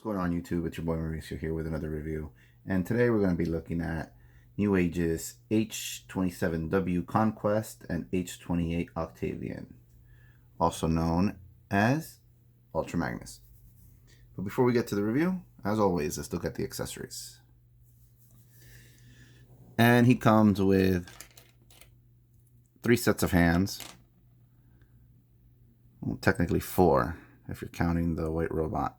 What's going on YouTube? It's your boy Mauricio here with another review. And today we're going to be looking at Newage's H27W Conquest and H28 Octavian, also known as Ultra Magnus. But before we get to the review, as always, let's look at the accessories. And he comes with 3 sets of hands. Well, technically 4 if you're counting the white robot.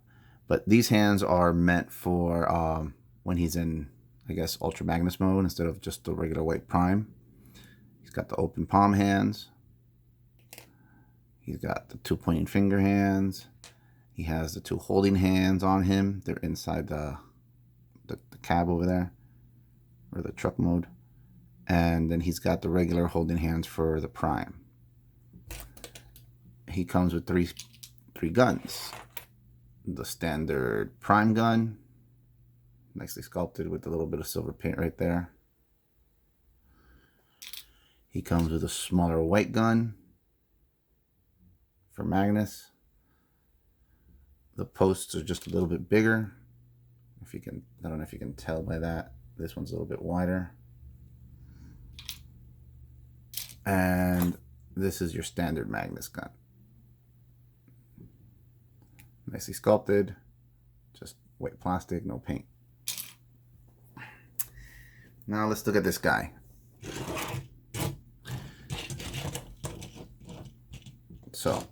But these hands are meant for when he's in, I guess, Ultra Magnus mode instead of just the regular white prime. He's got the open palm hands. He's got the 2 pointing finger hands. He has the 2 holding hands on him. They're inside the cab over there, or the truck mode. And then he's got the regular holding hands for the prime. He comes with three guns. The standard prime gun, nicely sculpted with a little bit of silver paint right there. He comes with a smaller white gun for Magnus. The posts are just a little bit bigger. If you can, I don't know if you can tell by that. This one's a little bit wider. And this is your standard Magnus gun. Nicely sculpted, just white plastic, no paint. Now let's look at this guy. So,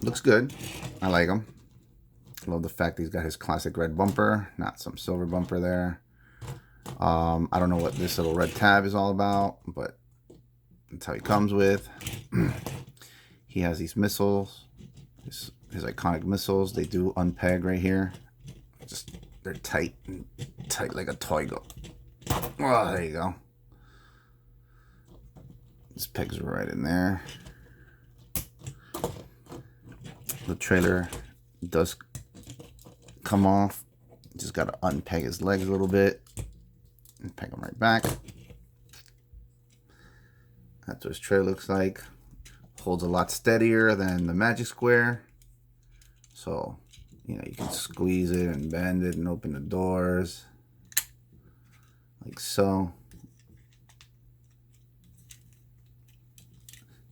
looks good. I like him. Love the fact that he's got his classic red bumper, not some silver bumper there. I don't know what this little red tab is all about, but that's how he comes with. He has these missiles. His iconic missiles, they do unpeg right here. They're tight like a toy go. Oh, there you go. This pegs right in there. The trailer does come off. Just got to unpeg his legs a little bit and peg them right back. That's what his trailer looks like. Holds a lot steadier than the Magic Square. So, you know, you can squeeze it and bend it and open the doors like so.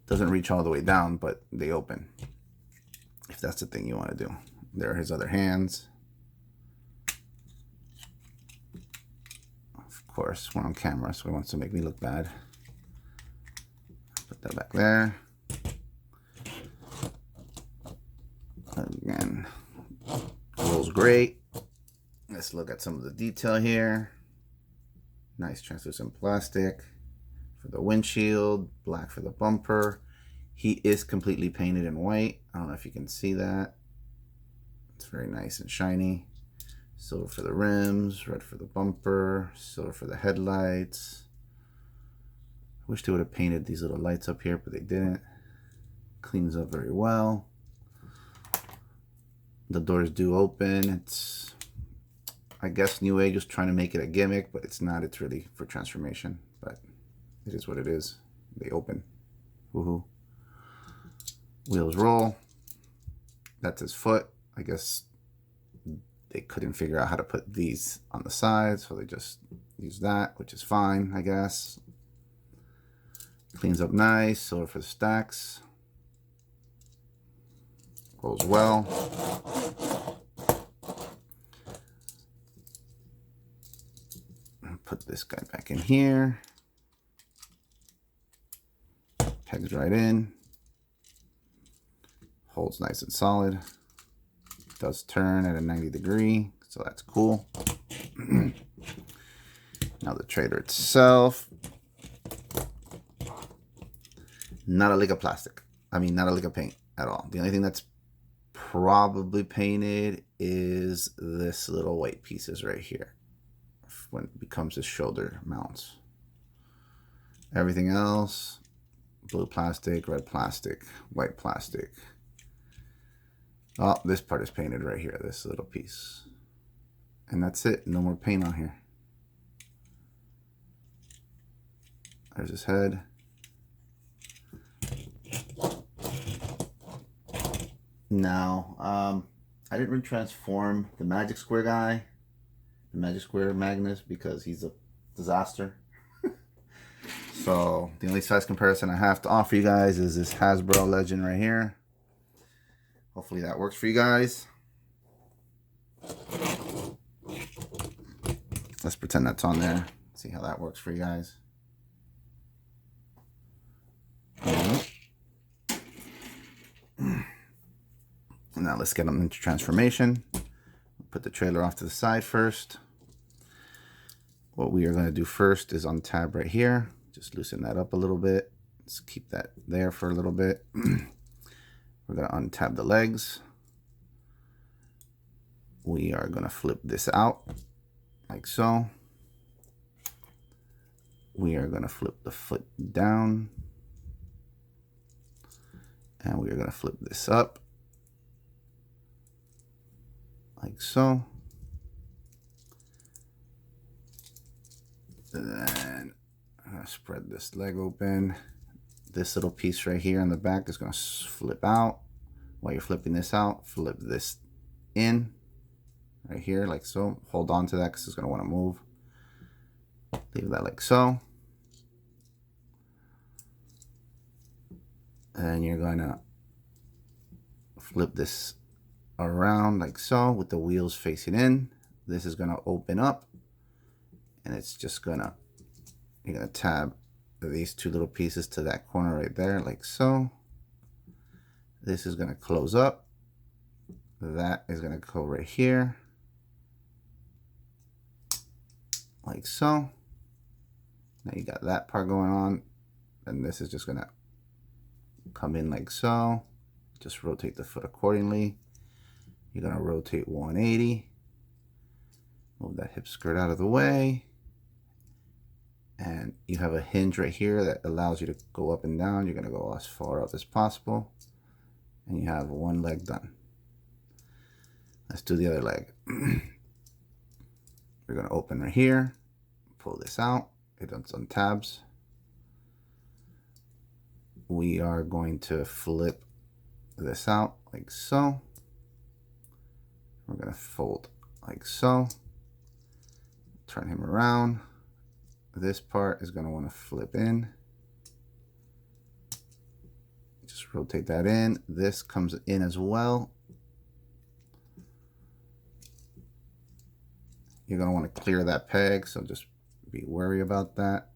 Doesn't reach all the way down, but they open if that's the thing you want to do. There are his other hands. Of course, we're on camera, so he wants to make me look bad. Put that back there. Again, rolls great. Let's look at some of the detail here. Nice translucent plastic for the windshield, black for the bumper. He is completely painted in white. I don't know if you can see that. It's very nice and shiny. Silver for the rims, red for the bumper, silver for the headlights. I wish they would have painted these little lights up here, but they didn't. Cleans up very well. The doors do open. It's, I guess Newage is trying to make it a gimmick, but it's not. It's really for transformation, but it is what it is. They open. Woohoo. Wheels roll. That's his foot. I guess they couldn't figure out how to put these on the side, so they just use that, which is fine, I guess. Cleans up nice. Silver for the stacks. Rolls well. Put this guy back in here. Pegs right in. Holds nice and solid. Does turn at a 90 degree, so that's cool. Now the trailer itself. Not a lick of plastic. I mean, not a lick of paint at all. The only thing that's probably painted is this little white pieces right here when it becomes his shoulder mounts. Everything else, blue plastic, red plastic, white plastic. Oh, this part is painted right here, this little piece. And that's it, no more paint on here. There's his head. Now, I didn't transform the Magic Square guy, the Magic Square Magnus, because he's a disaster. So the only size comparison I have to offer you guys is this Hasbro Legend right here. Hopefully that works for you guys. Let's pretend that's on there. See how that works for you guys. Now let's get them into transformation. Put the trailer off to the side first. What we are going to do first is untab right here. Just loosen that up a little bit. Let's keep that there for a little bit. We're going to untab the legs. We are going to flip this out like so. We are going to flip the foot down. And we are going to flip this up like so. Then I'm going to spread this leg open. This little piece right here on the back is going to flip out. While you're flipping this out, flip this in right here like so. Hold on to that because it's going to want to move. Leave that like so. And you're going to flip this around like so with the wheels facing in. This is going to open up, and it's just gonna, you're going to tab these two little pieces to that corner right there like so. This is going to close up. That is going to go right here like so. Now you got that part going on, and this is just going to come in like so. Just rotate the foot accordingly. You're going to rotate 180. Move that hip skirt out of the way. And you have a hinge right here that allows you to go up and down. You're going to go as far up as possible. And you have one leg done. Let's do the other leg. We're going to open right here. Pull this out. It untabs. We are going to flip this out like so. We're going to fold like so. Turn him around. This part is going to want to flip in. Just rotate that in. This comes in as well. You're going to want to clear that peg, so just be wary about that.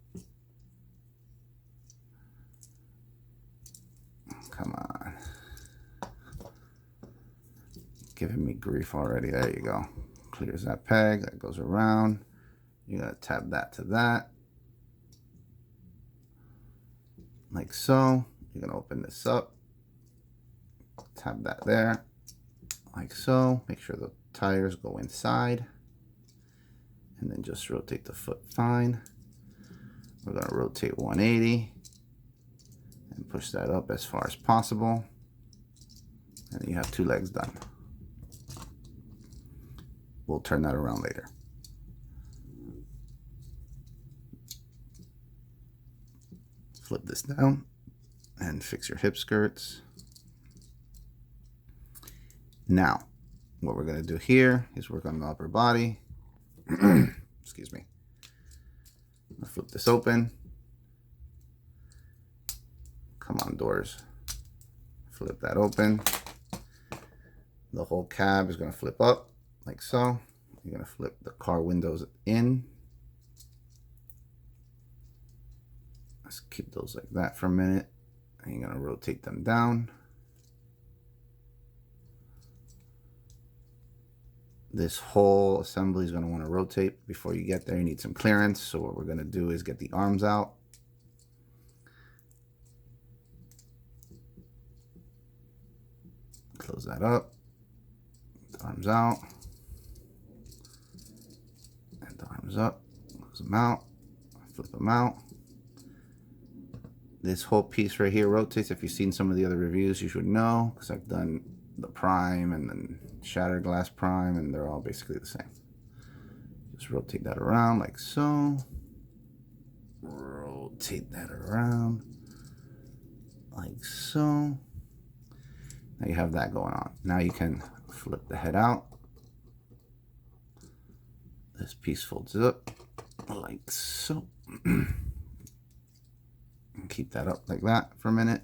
Come on. Giving me grief already. There you go. Clears that peg. That goes around. You're going to tab that to that. Like so. You're going to open this up. Tab that there. Like so. Make sure the tires go inside. And then just rotate the foot fine. We're going to rotate 180. And push that up as far as possible. And then you have two legs done. We'll turn that around later. Flip this down and fix your hip skirts. Now, what we're going to do here is work on the upper body. Excuse me. I'll flip this open. Come on, doors. Flip that open. The whole cab is going to flip up like so. You're going to flip the car windows in. Let's keep those like that for a minute. And you're going to rotate them down. This whole assembly is going to want to rotate. Before you get there, you need some clearance. So what we're going to do is get the arms out. Close that up. The arms out. And the arms up. Close them out. Flip them out. This whole piece right here rotates. If you've seen some of the other reviews, you should know, because I've done the Prime and then Shattered Glass Prime, and they're all basically the same. Just rotate that around like so. Rotate that around like so. Now you have that going on. Now you can Flip the head out. This piece folds up like so. Keep that up like that for a minute.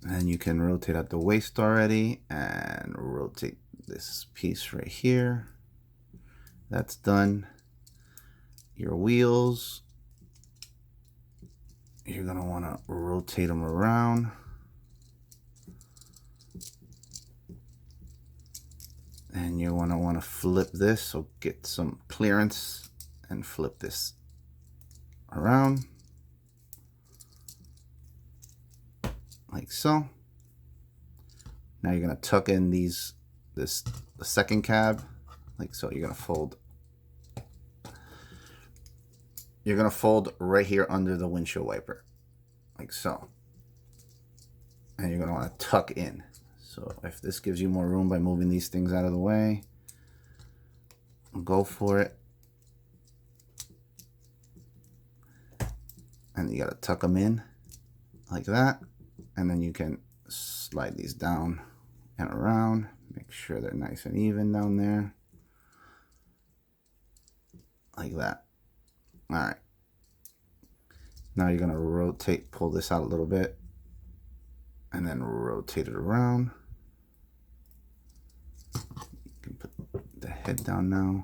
And you can rotate at the waist already and rotate this piece right here. That's done. Your wheels, you're gonna wanna rotate them around. And you wanna flip this, so get some clearance and flip this around. Like so. Now you're gonna tuck in the second cab, like so. You're gonna fold right here under the windshield wiper, like so. And you're gonna want to tuck in. So if this gives you more room by moving these things out of the way, go for it. And you gotta tuck them in like that. And then you can slide these down and around. Make sure they're nice and even down there. Like that. All right. Now you're going to rotate, pull this out a little bit. And then rotate it around. You can put the head down now.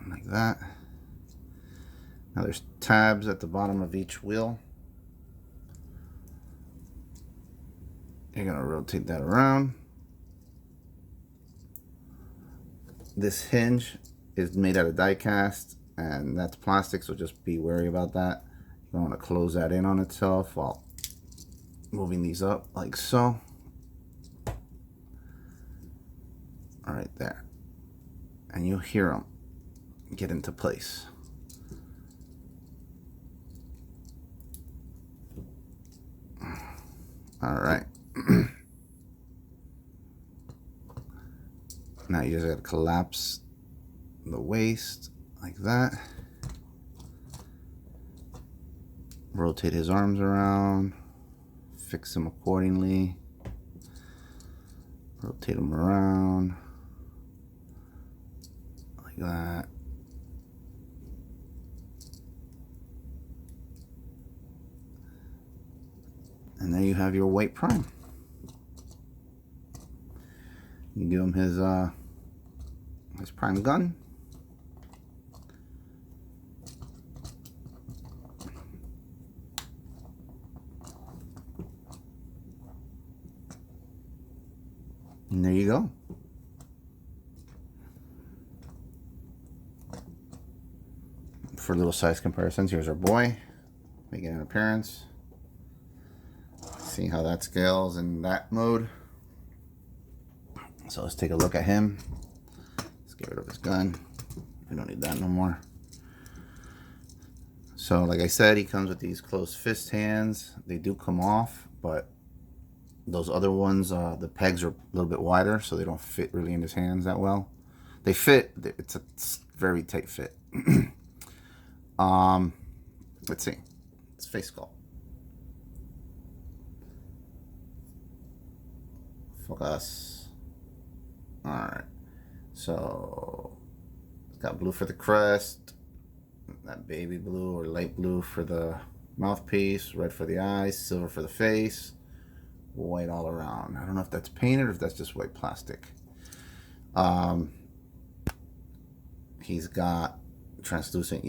Like that. Now there's tabs at the bottom of each wheel. You're going to rotate that around. This hinge is made out of die cast, and that's plastic, so just be wary about that. You want to close that in on itself while moving these up like so. All right, there. And you'll hear them get into place. All right. Now you just gotta collapse the waist like that. Rotate his arms around. Fix them accordingly. Rotate them around like that. And there you have your white prime. You give him his prime gun. And there you go. For little size comparisons, here's our boy making an appearance. See how that scales in that mode. So let's take a look at him. Let's get rid of his gun. We don't need that no more. So like I said, he comes with these closed fist hands. They do come off, but those other ones, the pegs are a little bit wider, so they don't fit really in his hands that well. They fit. It's a very tight fit. Let's see. It's face sculpt. Focus. Alright, so it's got blue for the crest, that baby blue or light blue for the mouthpiece, red for the eyes, silver for the face, white all around. I don't know if that's painted or if that's just white plastic. He's got translucent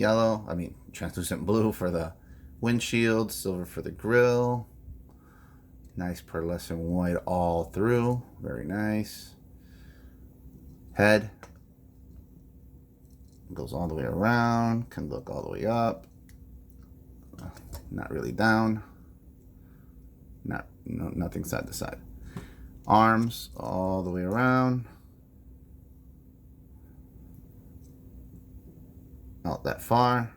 blue for the windshield, silver for the grill. Nice pearlescent white all through. Very nice. Head goes all the way around. Can look all the way up. Not really down. Nothing side to side. Arms all the way around. Not that far.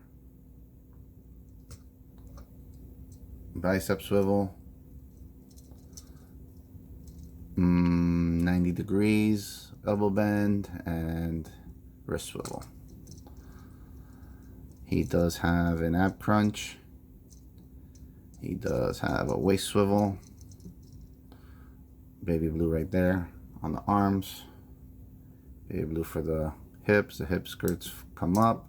Bicep swivel. 90 degrees, elbow bend, and wrist swivel. He does have an ab crunch. He does have a waist swivel. Baby blue right there on the arms. Baby blue for the hips. The hip skirts come up.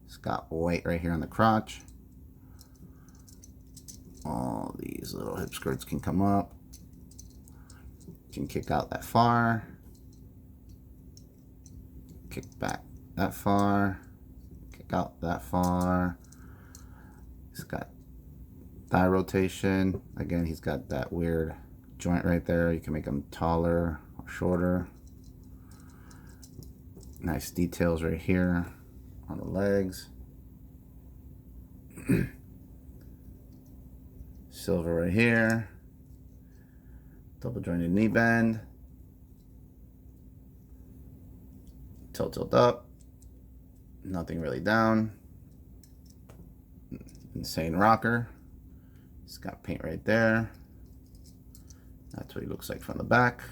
It's got white right here on the crotch. All these little hip skirts can come up. Can kick out that far. Kick back that far. Kick out that far. He's got thigh rotation. Again, he's got that weird joint right there. You can make him taller or shorter. Nice details right here on the legs. Silver right here. Double jointed knee bend. Tilt up. Nothing really down. Insane rocker. It's got paint right there. That's what he looks like from the back.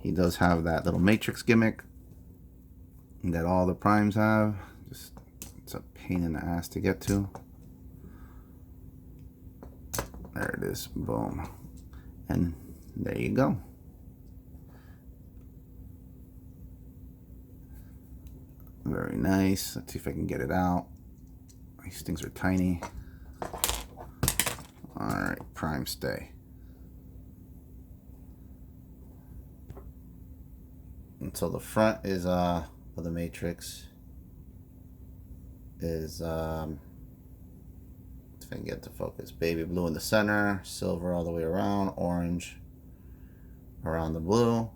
He does have that little matrix gimmick that all the primes have. Just, it's a pain in the ass to get to. There it is. Boom. And there you go. Very nice. Let's see if I can get it out. These things are tiny. Alright, prime stay. And so the front is of the matrix is if I can get to focus. Baby blue in the center, silver all the way around, orange around the blue.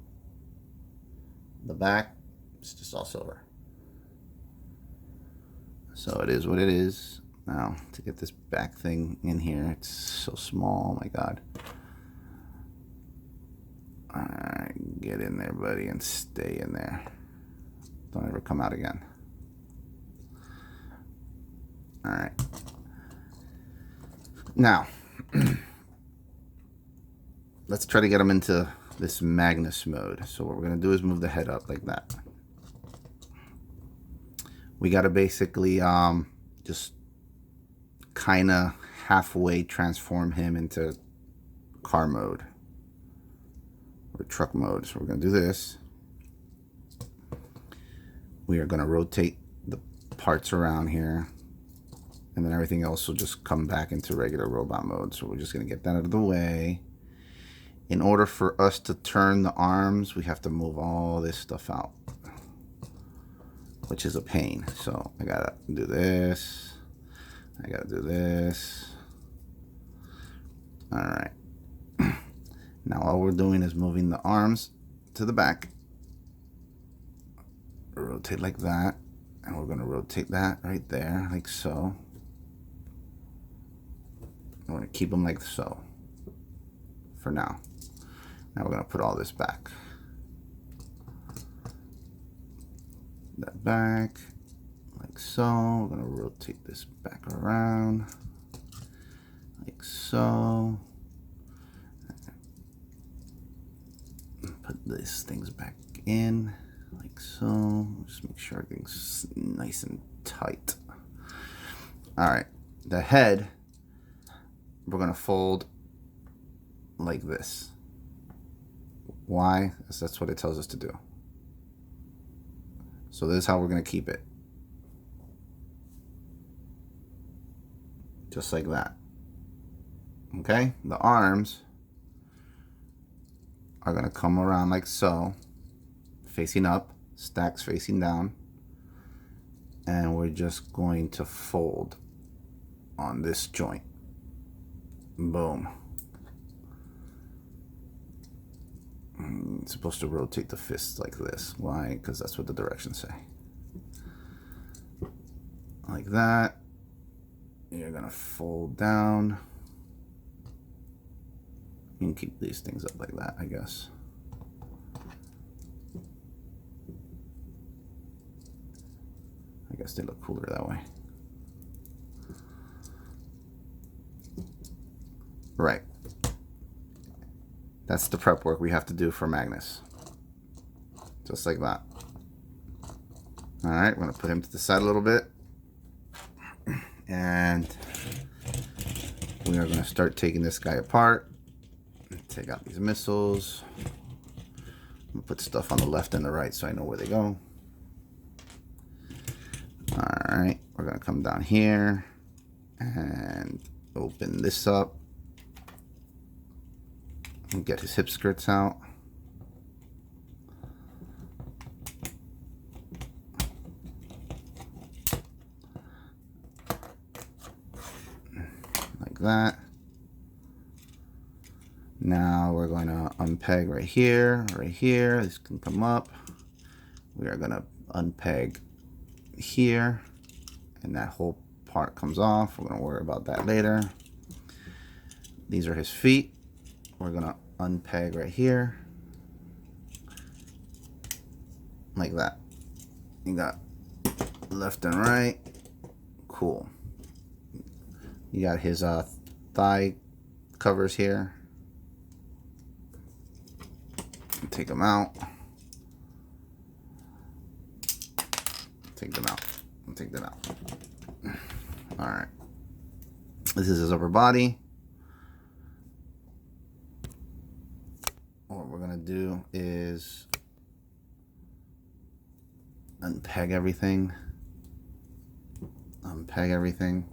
The back is just all silver. So it is what it is. Now to get this back thing in here, it's so small. Oh my god. Alright, get in there, buddy, and stay in there. Don't ever come out again. Alright. Now, let's try to get him into this Magnus mode. So what we're going to do is move the head up like that. We got to basically just kind of halfway transform him into car mode or truck mode. So we're going to do this. We are going to rotate the parts around here, and then everything else will just come back into regular robot mode. So we're just going to get that out of the way. In order for us to turn the arms, we have to move all this stuff out, which is a pain. So I gotta do this. I gotta do this. All right. Now all we're doing is moving the arms to the back. Rotate like that. And we're gonna rotate that right there, like so. We're gonna keep them like so for now. Now we're gonna put all this back. That back, like so. We're gonna rotate this back around, like so. Put these things back in, like so. Just make sure everything's nice and tight. All right, the head, we're gonna fold like this. Why? Because that's what it tells us to do. So this is how we're going to keep it. Just like that. Okay? The arms are going to come around like so, facing up, stacks facing down, and we're just going to fold on this joint. Boom. It's supposed to rotate the fist like this. Why? Because that's what the directions say. Like that. You're going to fold down. You can keep these things up like that, I guess. I guess they look cooler that way. Right. That's the prep work we have to do for Magnus. Just like that. All right, I'm gonna put him to the side a little bit. And we are gonna start taking this guy apart. Take out these missiles. I'm gonna put stuff on the left and the right so I know where they go. All right, we're gonna come down here and open this up and get his hip skirts out. Like that. Now we're going to unpeg right here, right here. This can come up. We are going to unpeg here, and that whole part comes off. We're going to worry about that later. These are his feet. We're going to unpeg right here, like that. You got left and right. Cool. You got his thigh covers here. Take them out. Take them out. Take them out. All right. This is his upper body. What we're gonna do is unpeg everything. Unpeg everything.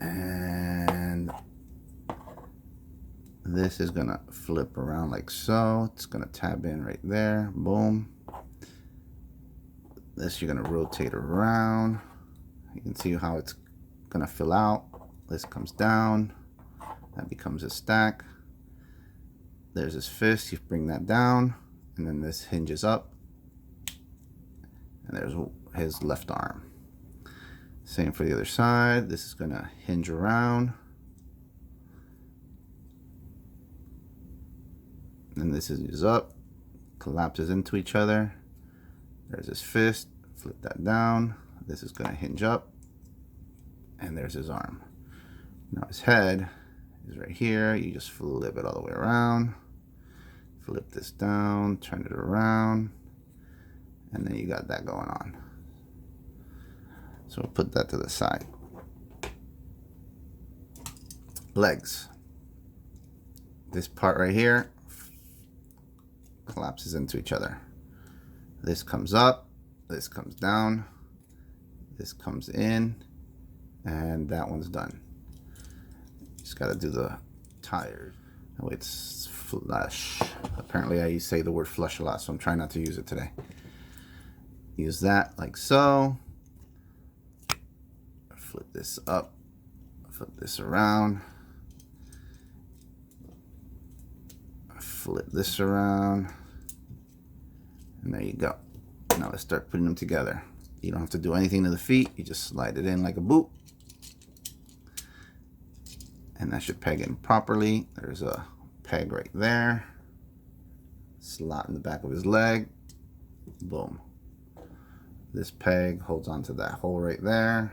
And this is gonna flip around like so. It's gonna tab in right there. Boom. This you're gonna rotate around. You can see how it's gonna fill out. This comes down. That becomes a stack. There's his fist. You bring that down, and then this hinges up. And there's his left arm. Same for the other side. This is gonna hinge around. And this is up, collapses into each other. There's his fist, flip that down. This is gonna hinge up. And there's his arm. Now his head is right here. You just flip it all the way around. Flip this down, turn it around. And then you got that going on. So we'll put that to the side. Legs. This part right here collapses into each other. This comes up, this comes down, this comes in, and that one's done. Just gotta do the tires. Oh, it's flush. Apparently I say the word flush a lot, so I'm trying not to use it today. Use that like so. Flip this up, flip this around, flip this around, and there you go. Now let's start putting them together. You don't have to do anything to the feet. You just slide it in like a boot, and that should peg in properly. There's a peg right there. Slot in the back of his leg. Boom. This peg holds onto that hole right there.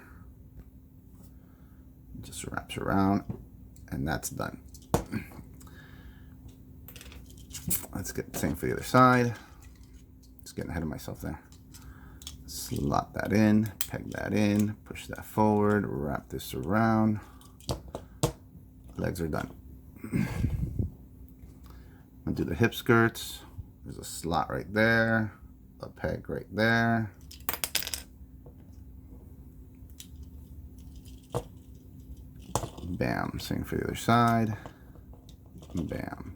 Just wraps around, and that's done. Let's get the same for the other side. Just getting ahead of myself there. Slot that in, peg that in, push that forward, wrap this around. Legs are done. I'm gonna do the hip skirts. There's a slot right there, a peg right there. Bam. Same for the other side. Bam.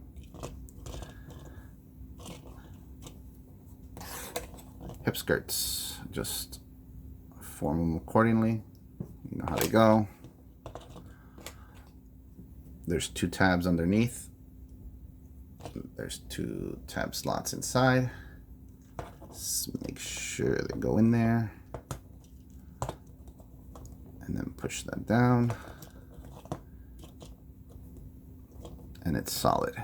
Hip skirts. Just form them accordingly. You know how they go. There's 2 tabs underneath. There's 2 tab slots inside. Just make sure they go in there. And then push that down. And it's solid.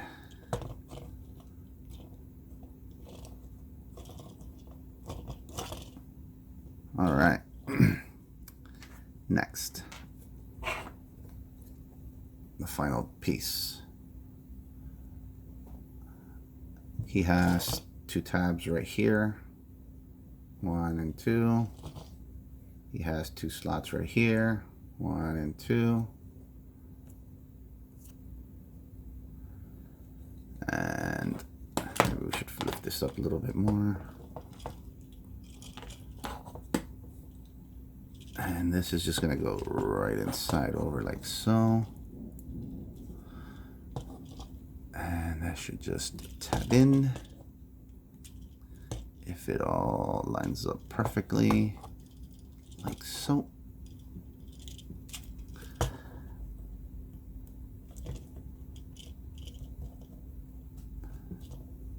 All right. Next, the final piece. He has 2 tabs right here, 1 and 2. He has 2 slots right here, 1 and 2. And maybe we should lift this up a little bit more. And this is just going to go right inside over like so. And that should just tab in. If it all lines up perfectly, like so.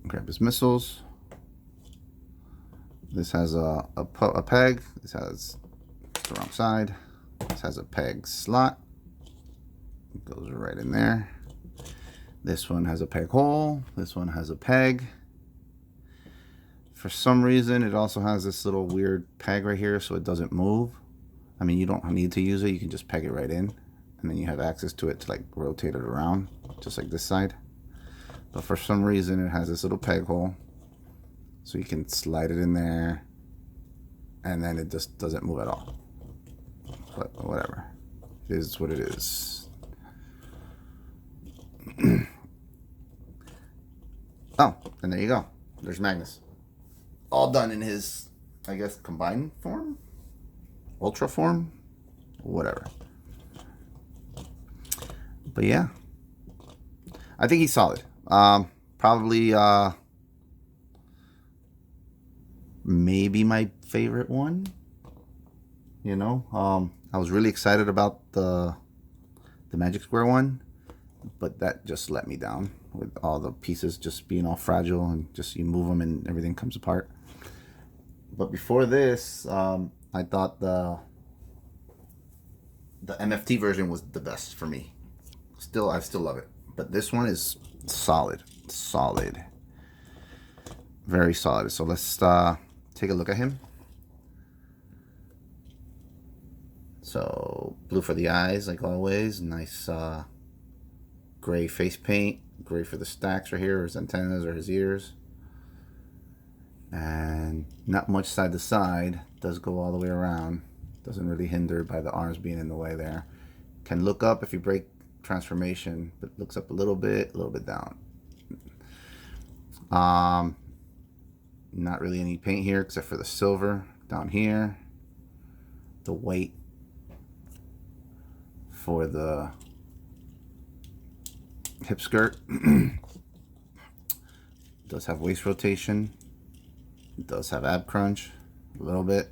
Grab his missiles. This has a peg. This has the wrong side. This has a peg slot. It goes right in there. This one has a peg hole. This one has a peg. For some reason, it also has this little weird peg right here so it doesn't move. I mean, you don't need to use it. You can just peg it right in. And then you have access to it to like rotate it around, just like this side. But for some reason, it has this little peg hole. So you can slide it in there. And then it just doesn't move at all. But whatever. It is what it is. Oh, and there you go. There's Magnus. All done in his, I guess, combined form? Ultra form? Whatever. But yeah. I think he's solid. Probably maybe my favorite one. You know, I was really excited about the Magic Square one, but that just let me down with all the pieces just being all fragile and just you move them and everything comes apart. But before this, I thought the MFT version was the best for me. I still love it, but this one is solid, very solid. So let's take a look at him. So blue for the eyes, like always. Nice gray face paint. Gray for the stacks right here, his antennas or his ears. And not much side to side. Does go all the way around. Doesn't really hinder by the arms being in the way there. Can look up if you break transformation, but looks up a little bit down. Not really any paint here except for the silver down here. The white for the hip skirt. Does have waist rotation. Does have ab crunch a little bit.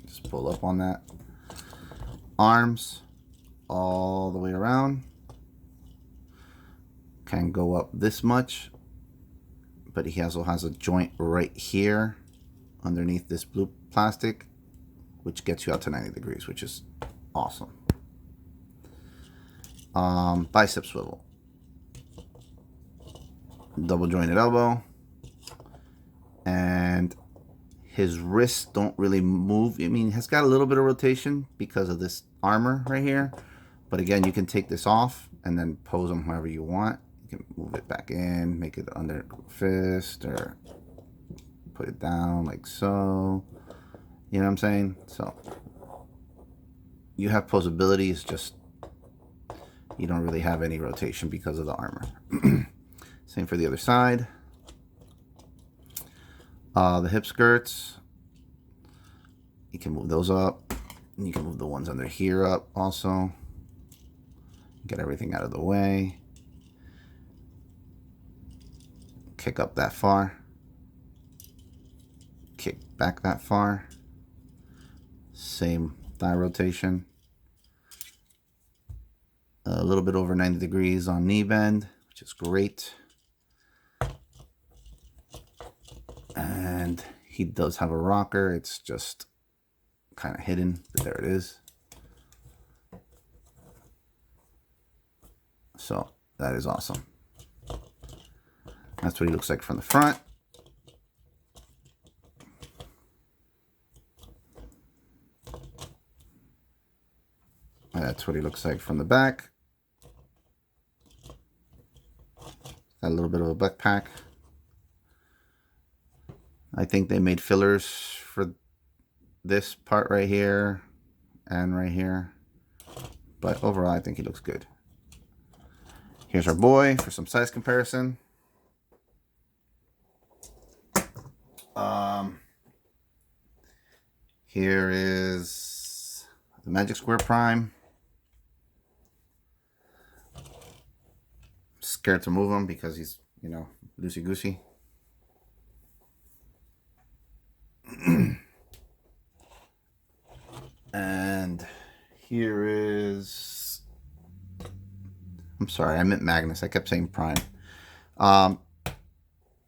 Just pull up on that. Arms all the way around. Can go up this much, but he also has a joint right here underneath this blue plastic, which gets you out to 90 degrees, which is awesome. Bicep swivel. Double jointed elbow. And his wrists don't really move. I mean, he's got a little bit of rotation because of this armor right here. But again, you can take this off and then pose them however you want. You can move it back in, make it under fist, or put it down like so. You know what I'm saying? So you have posability. It's just you don't really have any rotation because of the armor. Same for the other side. The hip skirts, you can move those up. And you can move the ones under here up also. Get everything out of the way. Kick up that far. Kick back that far. Same thigh rotation. A little bit over 90 degrees on knee bend, which is great. And he does have a rocker. It's just kind of hidden, but there it is. So that is awesome. That's what he looks like from the front. That's what he looks like from the back. Got a little bit of a backpack. I think they made fillers for this part right here and right here. But overall, I think he looks good. Here's our boy for some size comparison. Here is the Magic Square Prime. Scared to move him because he's, you know, loosey-goosey. And here is, I'm sorry, I meant Magnus. I kept saying Prime.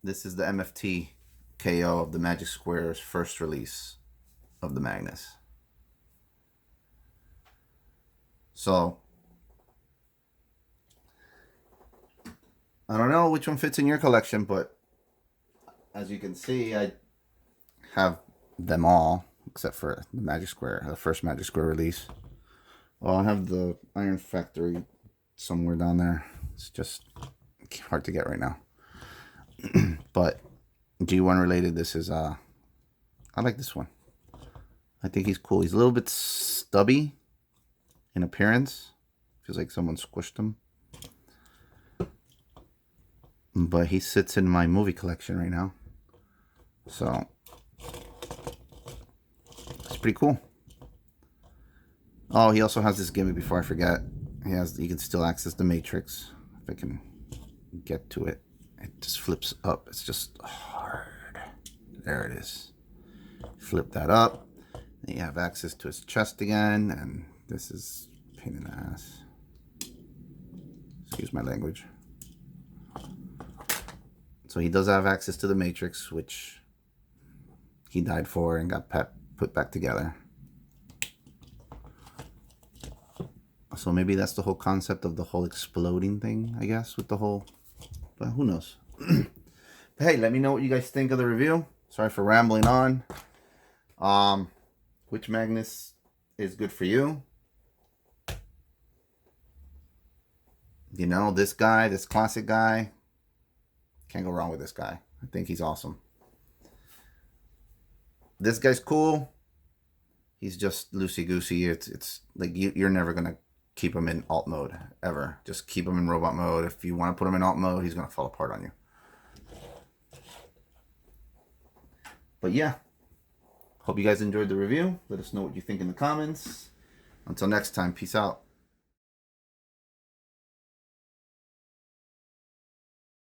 This is the MFT KO of the Magic Square's first release of the Magnus. So I don't know which one fits in your collection, but as you can see, I have them all except for the Magic Square, the first Magic Square release. Well, I have the Iron Factory somewhere down there. It's just hard to get right now. But G1 related, this is I like this one. I think he's cool. He's a little bit stubby in appearance. Feels like someone squished him. But he sits in my movie collection right now. So it's pretty cool. Oh, he also has this gimmick before I forget. You can still access the Matrix. If I can get to it. It just flips up. It's just hard. There it is. Flip that up. Then you have access to his chest again. And this is a pain in the ass. Excuse my language. So he does have access to the Matrix, which he died for and got put back together. So maybe that's the whole concept of the whole exploding thing, I guess, with the whole... But who knows? But hey, let me know what you guys think of the review. Sorry for rambling on. Which Magnus is good for you? You know, this guy, this classic guy. Can't go wrong with this guy. I think he's awesome. This guy's cool. He's just loosey-goosey. It's like you're never going to keep him in alt mode, ever. Just keep him in robot mode. If you want to put him in alt mode, he's going to fall apart on you. But yeah. Hope you guys enjoyed the review. Let us know what you think in the comments. Until next time, peace out.